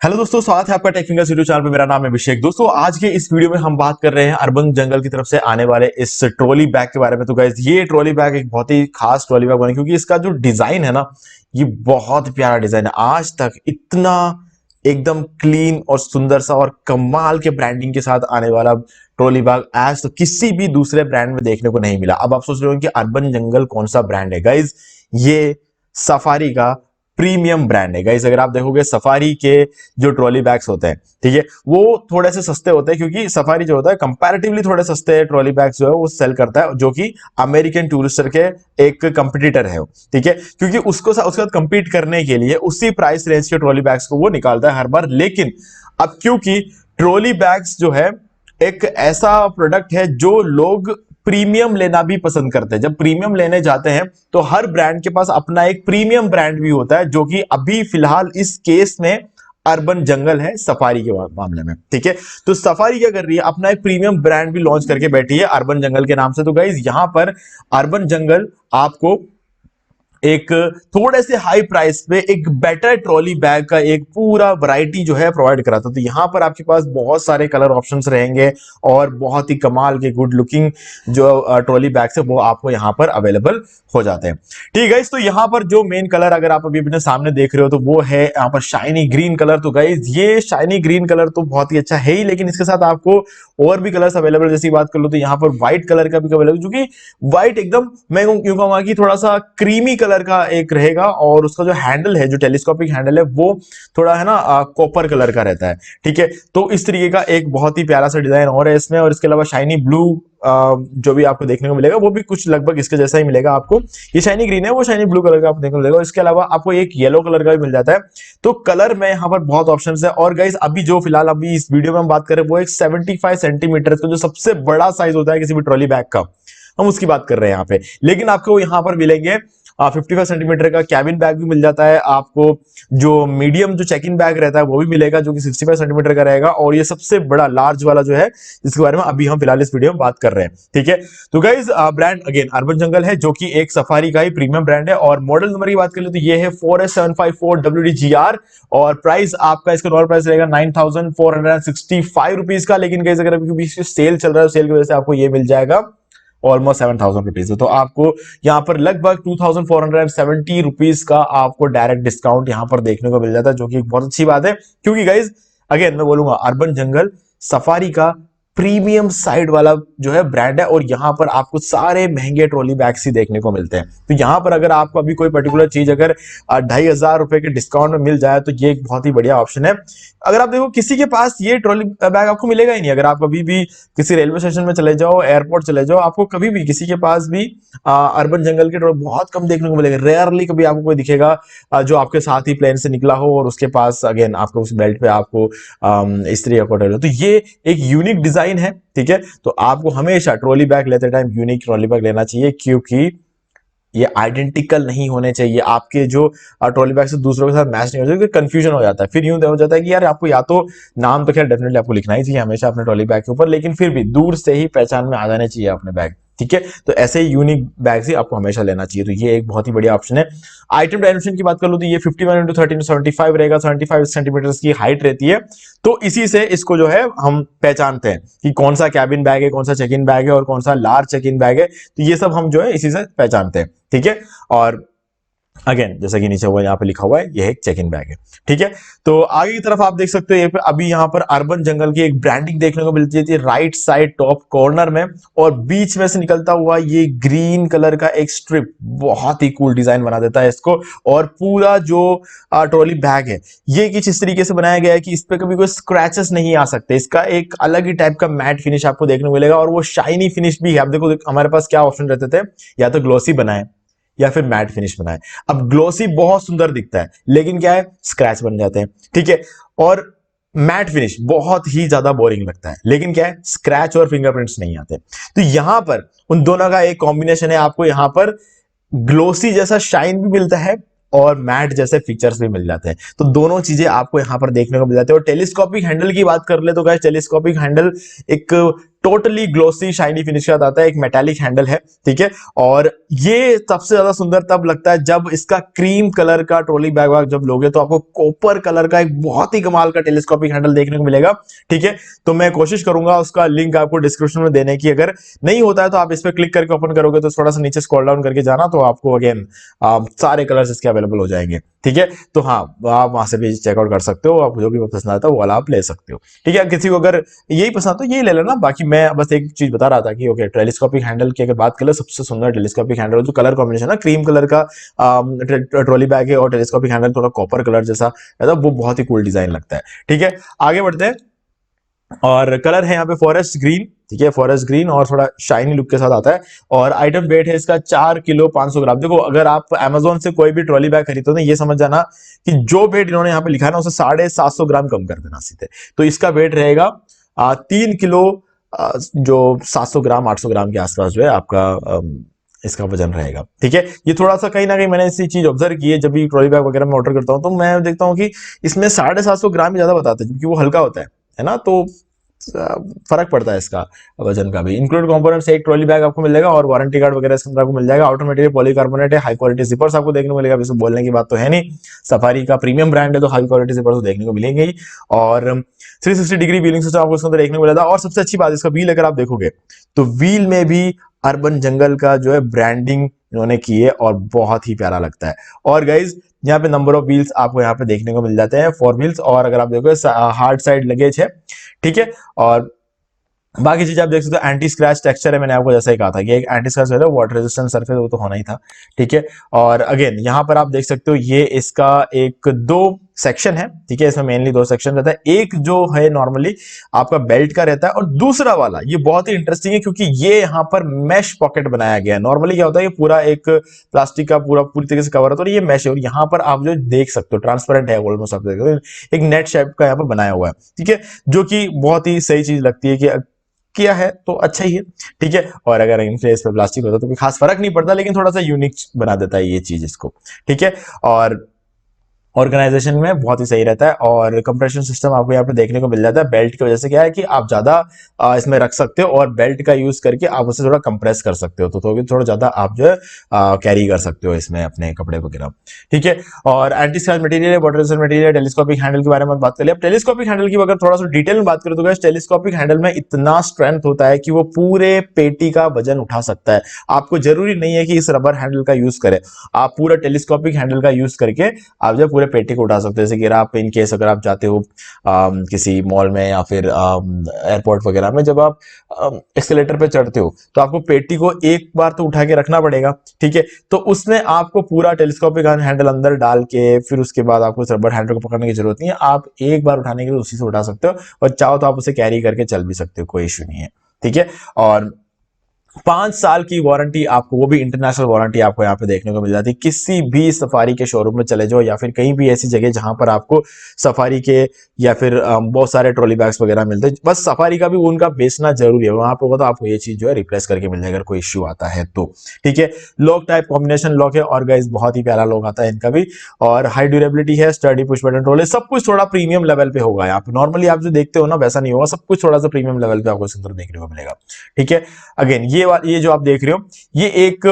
Hello दोस्तों, स्वागत है आपका टेक फिंगर्स यूट्यूब चैनल पे। मेरा नाम है अभिषेक। दोस्तों, आज के इस वीडियो में हम बात कर रहे हैं अर्बन जंगल की तरफ से आने वाले इस ट्रॉली बैग के बारे में। तो गाइस, ये ट्रॉली बैग एक बहुत ही खास ट्रॉली बैग बने, क्योंकि इसका जो डिजाइन है ना, ये बहुत प्यारा डिजाइन है। आज तक इतना एकदम क्लीन और सुंदर सा और कमाल के ब्रांडिंग के साथ आने वाला ट्रॉली बैग आज तो किसी भी दूसरे ब्रांड में देखने को नहीं मिला। अब आप सोच रहे हो कि अर्बन जंगल कौन सा ब्रांड है? गाइज, ये सफारी का प्रीमियम ब्रांड है। गाइस, अगर आप देखोगे सफारी के जो ट्रॉली बैग्स होते हैं, ठीक है, वो थोड़े से सस्ते होते हैं, क्योंकि सफारी जो होता है कंपैरेटिवली थोड़े सस्ते ट्रॉली बैग्स जो है वो सेल करता है, जो कि अमेरिकन टूरिस्टर के एक कंपटीटर है, ठीक है। क्योंकि उसको उसके साथ कंपीट करने के लिए उसी प्राइस रेंज के ट्रॉली बैग्स को वो निकालता है हर बार। लेकिन अब क्योंकि ट्रॉली बैग्स जो है एक ऐसा प्रोडक्ट है जो लोग प्रीमियम लेना भी पसंद करते हैं। जब प्रीमियम लेने जाते हैं तो हर ब्रांड के पास अपना एक प्रीमियम ब्रांड भी होता है, जो कि अभी फिलहाल इस केस में अर्बन जंगल है सफारी के मामले में, ठीक है। तो सफारी क्या कर रही है, अपना एक प्रीमियम ब्रांड भी लॉन्च करके बैठी है अर्बन जंगल के नाम से। तो गाइस, यहां पर अर्बन जंगल आपको एक थोड़े से हाई प्राइस पे एक बेटर ट्रॉली बैग का एक पूरा वैरायटी जो है प्रोवाइड कराता है। तो यहां पर आपके पास बहुत सारे कलर ऑप्शंस रहेंगे और बहुत ही कमाल के गुड लुकिंग जो ट्रॉली बैग्स है वो आपको यहां पर अवेलेबल हो जाते हैं, ठीक है। तो यहां पर जो मेन कलर अगर आप अभी अपने सामने देख रहे हो तो वो है यहां पर शाइनी ग्रीन कलर। तो गाइज, ये शाइनी ग्रीन कलर तो बहुत ही अच्छा है ही, लेकिन इसके साथ आपको और भी कलर्स अवेलेबल, जैसी बात कर लो तो यहाँ पर व्हाइट कलर का भी अवेलेबल, जो कि व्हाइट एकदम मैं यूं कहूंगा कि थोड़ा सा क्रीमी कलर का एक रहेगा, और उसका जो हैंडल है, जो टेलीस्कोपिक हैंडल है, वो थोड़ा है ना कॉपर कलर का रहता है, ठीक है। तो इस तरीके का एक बहुत ही प्यारा सा डिजाइन और है इसमें। और इसके अलावा शाइनी ब्लू जो भी आपको देखने को मिलेगा वो भी कुछ लगभग इसके जैसा ही मिलेगा आपको। ये शाइनी ग्रीन है, वो शाइनी ब्लू कलर का आपको देखने को मिलेगा। इसके अलावा आपको एक येलो कलर का भी मिल जाता है। तो कलर में यहाँ पर बहुत ऑप्शंस है। और गाइस, अभी जो फिलहाल अभी इस वीडियो में हम बात करें वो एक 75 सेंटीमीटर का जो सबसे बड़ा साइज होता है किसी भी ट्रॉली बैग का, हम उसकी बात कर रहे हैं यहाँ पे। लेकिन आपको यहाँ पर मिलेंगे 55 सेंटीमीटर का कैबिन बैग भी मिल जाता है आपको। जो मीडियम जो चेक इन बैग रहता है वो भी मिलेगा, जो कि 65 सेंटीमीटर का रहेगा। और ये सबसे बड़ा लार्ज वाला जो है, जिसके बारे में अभी हम फिलहाल इस वीडियो में बात कर रहे हैं, ठीक है। तो गाइज, ब्रांड अगेन अर्बन जंगल है, जो कि एक सफारी का ही प्रीमियम ब्रांड है। और मॉडल नंबर की बात करें तो ये है 4S754 WDGR। और प्राइस आपका इसका नॉर्मल प्राइस रहेगा 9465 रुपीज का। लेकिन गाइज, अगर अभी सेल चल रहा है, सेल की वजह से आपको ये मिल जाएगा ऑलमोस्ट 7000 रुपीज। तो आपको यहाँ पर लगभग 2470 रुपीज का आपको डायरेक्ट डिस्काउंट यहाँ पर देखने को मिल जाता है, जो कि एक बहुत अच्छी बात है। क्योंकि गाइज, अगेन मैं बोलूंगा, अर्बन जंगल सफारी का प्रीमियम साइड वाला जो है ब्रांड है, और यहां पर आपको सारे महंगे ट्रॉली बैग्स ही देखने को मिलते हैं। तो यहां पर अगर आपको अभी कोई पर्टिकुलर चीज अगर 2500 रुपए के डिस्काउंट में मिल जाए तो ये एक बहुत ही बढ़िया ऑप्शन है। अगर आप देखो, किसी के पास ये ट्रॉली बैग आपको मिलेगा ही नहीं। अगर आप कभी भी किसी रेलवे स्टेशन में चले जाओ, एयरपोर्ट चले जाओ, आपको कभी भी किसी के पास भी अर्बन जंगल के ट्रॉली बहुत कम देखने को मिलेगा। रेयरली कभी आपको कोई दिखेगा जो आपके साथ ही प्लेन से निकला हो और उसके पास अगेन आपको उस बेल्ट पे आपको इस तरीके का। तो ये एक यूनिक डिजाइन है, ठीक है। तो आपको हमेशा ट्रॉली बैग लेते टाइम यूनिक ट्रॉली बैग लेना चाहिए, क्योंकि ये आइडेंटिकल नहीं होने चाहिए। आपके जो ट्रॉली बैग से दूसरों के साथ मैच नहीं हो जाए, कंफ्यूजन हो जाता है। फिर यूं हो जाता है कि यार, आपको या तो नाम तो खैर डेफिनेटली आपको लिखना ही चाहिए हमेशा अपने ट्रॉली बैग के ऊपर, लेकिन फिर भी दूर से ही पहचान में आ जाने चाहिए अपने बैग, ठीक है। तो ऐसे ही यूनिक बैग्स ही आपको हमेशा लेना चाहिए। तो ये एक बहुत ही बढ़िया ऑप्शन है। आइटम डायमेंशन की बात कर लो तो ये 51x13 रहेगा, 75 सेंटीमीटर की हाइट रहती है। तो इसी से इसको जो है हम पहचानते हैं कि कौन सा कैबिन बैग है, कौन सा चेक इन बैग है और कौन सा लार्ज चेक इन बैग है। तो ये सब हम जो है इसी से पहचानते हैं, ठीक है। और अगेन, जैसा कि नीचे हुआ यहाँ पे लिखा हुआ है, ये एक चेक इन बैग है, ठीक है। तो आगे की तरफ आप देख सकते हो, अभी यहाँ पर अर्बन जंगल की एक ब्रांडिंग देखने को मिलती है राइट साइड टॉप कॉर्नर में, और बीच में से निकलता हुआ ये ग्रीन कलर का एक स्ट्रिप बहुत ही कूल डिजाइन बना देता है इसको। और पूरा जो ट्रॉली बैग है, ये कुछ इस तरीके से बनाया गया है कि इस पे कभी कोई स्क्रैचेस नहीं आ सकते। इसका एक अलग ही टाइप का मैट फिनिश आपको देखने को मिलेगा, और वो शाइनी फिनिश भी है। आप देखो, हमारे पास क्या ऑप्शन रहते थे, या तो ग्लॉसी बनाए या फिर मैट फिनिश बनाए। अब ग्लोसी बहुत सुंदर दिखता है, लेकिन क्या है, स्क्रैच बन जाते हैं, ठीक है। और मैट फिनिश बहुत ही ज्यादा बोरिंग लगता है, लेकिन क्या है, स्क्रैच और फिंगरप्रिंट्स नहीं आते। तो यहां पर उन दोनों का एक कॉम्बिनेशन है। आपको यहां पर ग्लोसी जैसा शाइन भी मिलता है और मैट जैसे फीचर्स भी मिल जाते हैं। तो दोनों चीजें आपको यहां पर देखने को मिल जाती है। और टेलीस्कोपिक हैंडल की बात कर ले तो गाइस, टेलीस्कोपिक हैंडल एक टोटली ग्लोसी शाइनी फिनिश के साथ आता है, एक मेटालिक हैंडल है, ठीक है। और ये सबसे ज्यादा सुंदर तब लगता है जब इसका क्रीम कलर का ट्रॉली बैग जब लोगे तो आपको कॉपर कलर का एक बहुत ही कमाल का टेलीस्कोपिक हैंडल देखने को मिलेगा, ठीक है। तो मैं कोशिश करूंगा उसका लिंक आपको डिस्क्रिप्शन में देने की, अगर नहीं होता है तो आप इस पर क्लिक करके ओपन करोगे तो थोड़ा सा नीचे स्क्रॉल डाउन करके जाना, तो आपको अगेन सारे कलर्स इसके अवेलेबल हो जाएंगे, ठीक है। तो हाँ, आप वहां से भी चेकआउट कर सकते हो, आप जो भी पसंद आता है वो वाला आप ले सकते हो, ठीक है। किसी को अगर यही पसंद तो यही ले लेना। बाकी मैं बस एक चीज बता रहा था कि ओके, टेलीस्कोपिक हैंडल की अगर बात करें, सबसे सुंदर टेलीस्कोपिक हैंडल जो कलर कॉम्बिनेशन है, क्रीम कलर का ट्रॉली बैग है और टेलीस्कोपिक हैंडल थोड़ा कॉपर कलर जैसा है, वो बहुत ही कूल डिजाइन लगता है, ठीक है। आगे बढ़ते हैं, और कलर है यहाँ पे फॉरेस्ट ग्रीन, ठीक है, फॉरेस्ट ग्रीन, और थोड़ा शाइनी लुक के साथ आता है। और आइटम वेट है इसका 4 किलो 500 ग्राम। देखो, अगर आप अमेजोन से कोई भी ट्रॉली बैग खरीदते हो तो ये समझ जाना कि जो वेट इन्होंने यहाँ पे लिखा है ना, उसे 750 ग्राम कम कर देना सीधे, तो इसका वेट रहेगा 3 किलो जो 700 ग्राम 800 ग्राम के आसपास जो है आपका इसका वजन रहेगा, ठीक है। ये थोड़ा सा कहीं ना कहीं मैंने ऐसी चीज ऑब्जर्व की है, जब भी ट्रॉली बैग वगैरह में ऑर्डर करता हूँ तो मैं देखता हूँ कि इसमें 750 ग्राम ही ज्यादा बताते हैं, क्योंकि वो हल्का होता है ना, तो फर्क पड़ता है इसका वजन का भी। इंक्लूड कंपोनेंट्स एक ट्रॉली बैग आपको मिल जाएगा और वारंटी कार्ड वगैरह इसके अंदर आपको मिल जाएगा। आउटर मटेरियल पॉलीकार्बोनेट है, हाई क्वालिटी जिपर्स आपको देखने को मिलेगा, इसमें बोलने की बात तो है नहीं, सफारी का प्रीमियम ब्रांड है तो हाई क्वालिटी जिपर्स देखने को मिलेंगे ही। और 360 डिग्री व्हीलिंग सिस्टम आपको इसके अंदर देखने को मिलेगा। और सबसे अच्छी बात, इसका व्हील अगर आप देखोगे तो व्हील में भी अर्बन जंगल का जो है ब्रांडिंग इन्होंने की है और बहुत ही प्यारा लगता है। और गाइज, यहाँ पे नंबर ऑफ व्हील्स आपको यहाँ पे देखने को मिल जाते हैं, 4 व्हील्स, और अगर आप देखोगे हार्ड साइड लगेज है, ठीक है। और बाकी चीज आप देख सकते हो, एंटी स्क्रैच टेक्सचर है, मैंने आपको जैसे ही कहा था कि एक एंटी स्क्रैच है, वाटर रेजिस्टेंट सरफेस वो तो होना ही था, ठीक है। और अगेन यहाँ पर आप देख सकते हो ये इसका एक 2 सेक्शन है, ठीक है। इसमें मेनली 2 सेक्शन रहता है, एक जो है नॉर्मली आपका बेल्ट का रहता है, और दूसरा वाला ये बहुत ही इंटरेस्टिंग है क्योंकि ये यहाँ पर मैश पॉकेट बनाया गया है। नॉर्मली क्या होता है, ये पूरा एक प्लास्टिक का पूरी तरीके से कवर होता है, और ये मैश है, और यहाँ पर आप जो देख सकते हो ट्रांसपेरेंट है ऑलमोस्ट, आप देख सकते हो एक नेट शेप का यहाँ पर बनाया हुआ है, ठीक है, जो कि बहुत ही सही चीज लगती है कि किया है तो अच्छा ही है, ठीक है। और अगर इनके इस पे प्लास्टिक होता तो कोई खास फर्क नहीं पड़ता, लेकिन थोड़ा सा यूनिक बना देता है ये चीज इसको, ठीक है। और ऑर्गेनाइजेशन में बहुत ही सही रहता है, और कंप्रेशन सिस्टम आपको यहाँ पे देखने को मिल जाता है। बेल्ट की वजह से क्या है कि आप ज्यादा इसमें रख सकते हो, और बेल्ट का यूज करके आप उसे थोड़ा कंप्रेस कर सकते हो, तो थोड़ा ज्यादा आप जो है कैरी कर सकते हो इसमें अपने कपड़े वगैरह, ठीक है। और एंटी स्क्रैच मटेरियल है, वाटर रेजिस्टेंट मटेरियल है। टेलीस्कोपिक हैंडल के बारे में बात करें, अब टेलीस्कोपिक हैंडल की अगर थोड़ा सा डिटेल में बात करें तो गाइस, टेलीस्कोपिक हैंडल में इतना स्ट्रेंथ होता है कि वो पूरे पेटी का वजन उठा सकता है। आपको जरूरी नहीं है कि इस रबर हैंडल का यूज करें, आप पूरा टेलीस्कोपिक हैंडल का यूज करके आप जो पूरे पेटी को उठा सकते हो। जैसे कि आप इन केस अगर आप जाते हो किसी मॉल में या फिर एयरपोर्ट वगैरह में, जब आप एस्केलेटर पे चढ़ते हो तो आपको पेटी को एक बार तो उठा के रखना पड़ेगा, ठीक है। तो उसमें आपको पूरा टेलीस्कोपिक हैंडल अंदर डाल के फिर उसके बाद आपको रबर हैंडल को पकड़ने की जरूरत नहीं है, आप एक बार उठाने के लिए उसी से उठा सकते हो, और चाहो तो आप उसे कैरी करके चल भी सकते हो, कोई इश्यू नहीं है, ठीक है। और 5 साल की वारंटी आपको, वो भी इंटरनेशनल वारंटी आपको यहाँ पे देखने को मिल जाती है। किसी भी सफारी के शोरूम में चले जाओ या फिर कहीं भी ऐसी जगह जहां पर आपको सफारी के या फिर बहुत सारे ट्रॉली बैग्स वगैरह मिलते हैं, बस सफारी का भी उनका बेचना जरूरी है, वहां पे होगा तो आपको ये चीज जो है रिप्लेस करके मिल जाएगा अगर कोई इश्यू आता है तो, ठीक है। लॉक टाइप कॉम्बिनेशन लॉक है, और गाइस बहुत ही प्यारा लॉक आता है इनका भी, और हाई ड्यूरेबिलिटी है, स्टडी पुश बटन कंट्रोल है, सब कुछ थोड़ा प्रीमियम लेवल पे होगा। यहाँ पे नॉर्मली आप जो देखते हो ना वैसा नहीं होगा, सब कुछ थोड़ा सा प्रीमियम लेवल पे आपको इसके अंदर देखने को मिलेगा, ठीक है। अगेन ये जो आप देख रहे हो, ये एक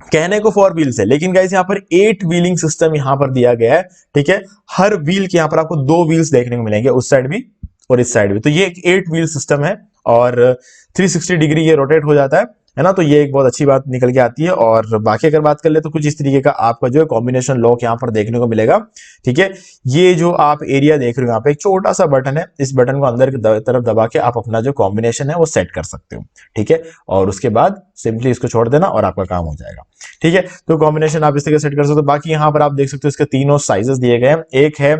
कहने को 4 व्हील्स है, लेकिन गाइस यहाँ पर 8 व्हीलिंग सिस्टम यहाँ पर दिया गया है, ठीक है। हर व्हील के यहाँ पर आपको 2 व्हील्स देखने को मिलेंगे, उस साइड भी और इस साइड भी, तो ये एक 8 व्हील सिस्टम है, और 360 डिग्री ये रोटेट हो जाता है ना, तो ये एक बहुत अच्छी बात निकल के आती है। और बाकी अगर बात कर ले तो कुछ इस तरीके का आपका जो है कॉम्बिनेशन लॉक यहाँ पर देखने को मिलेगा, ठीक है। ये जो आप एरिया देख रहे हो यहाँ पे एक छोटा सा बटन है, इस बटन को अंदर की तरफ दबा के आप अपना जो कॉम्बिनेशन है वो सेट कर सकते हो, ठीक है। और उसके बाद सिंपली इसको छोड़ देना और आपका काम हो जाएगा, ठीक है। तो कॉम्बिनेशन आप इस तरीके से सेट कर सकते हो। बाकी यहाँ पर आप देख सकते हो इसके तीनों साइजेस दिए गए हैं, एक है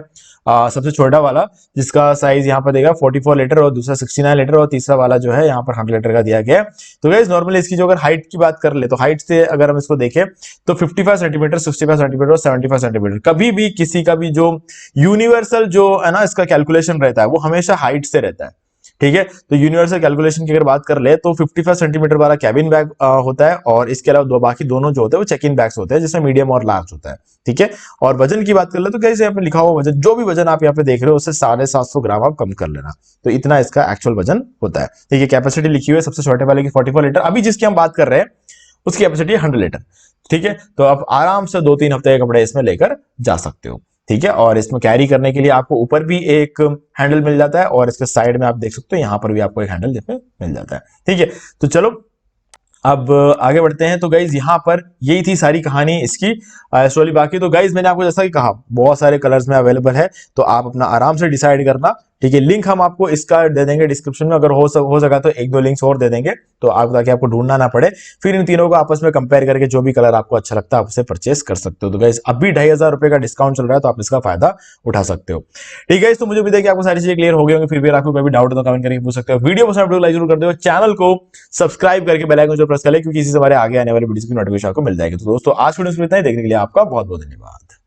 सबसे छोटा वाला जिसका साइज यहाँ पर देगा 44 लीटर, और दूसरा 69 लीटर, और तीसरा वाला जो है यहाँ पर 100 लीटर का दिया गया है। तो गाइस नॉर्मली इसकी जो अगर हाइट की बात कर ले तो हाइट से अगर हम इसको देखें तो 55 सेंटीमीटर, 65 सेंटीमीटर और 75 सेंटीमीटर, कभी भी किसी का भी जो यूनिवर्सल जो है ना इसका कैलकुलेशन रहता है वो हमेशा हाइट से रहता है, ठीक है। तो यूनिवर्सल कैलकुलेशन की अगर बात कर ले तो 55 सेंटीमीटर वाला कैबिन बैग होता है, और इसके अलावा बाकी दोनों जो होते हैं वो चेक इन बैग्स होते हैं, जिसमें मीडियम और लार्ज होता है। ठीक है। और वजन की बात कर ले तो कैसे यहाँ पे लिखा हुआ वजन, जो भी वजन आप यहाँ पे देख रहे हो उससे 750 ग्राम आप कम कर लेना, तो इतना इसका एक्चुअल वजन होता है। ठीक है। कैपेसिटी लिखी हुई है सबसे छोटे वाले की 44 लीटर, अभी जिसकी हम बात कर रहे हैं उसकी कैपेसिटी 100 लीटर। ठीक है। तो आप आराम से 2-3 हफ्ते के कपड़े इसमें लेकर जा सकते हो। ठीक है। और इसमें कैरी करने के लिए आपको ऊपर भी एक हैंडल मिल जाता है, और इसके साइड में आप देख सकते हो यहाँ पर भी आपको एक हैंडल देखने मिल जाता है। ठीक है। तो चलो अब आगे बढ़ते हैं। तो गाइज यहाँ पर यही थी सारी कहानी इसकी स्टोरी। बाकी तो गाइज मैंने आपको जैसा कि कहा बहुत सारे कलर्स में अवेलेबल है, तो आप अपना आराम से डिसाइड करना। ठीक है। लिंक हम आपको इसका दे देंगे डिस्क्रिप्शन में, अगर हो सका तो 1-2 लिंक्स और दे देंगे, तो आप ताकि आपको ढूंढना ना पड़े। फिर इन तीनों को आपस में कंपेयर करके जो भी कलर आपको अच्छा लगता है आप उसे परचेस कर सकते हो। तो गाइज अभी 2500 रुपए का डिस्काउंट चल रहा है, तो आप इसका फायदा उठा सकते हो। ठीक है। तो मुझे भी देखिए आपको सारी चीजें क्लियर हो गई होंगी। फिर भी आपको कोई भी डाउट हो तो कमेंट करके पूछ सकते हो। वीडियो पसंद लाइक जरूर कर दो, चैनल को सब्सक्राइब करके बेल आइकन जो प्रेस कर ले, क्योंकि इसी से हमारे आगे आने वाले वीडियो की नोटिफिकेशन आपको मिल जाएगी। तो दोस्तों आज वीडियो में इतना ही, देखने के लिए आपका बहुत बहुत धन्यवाद।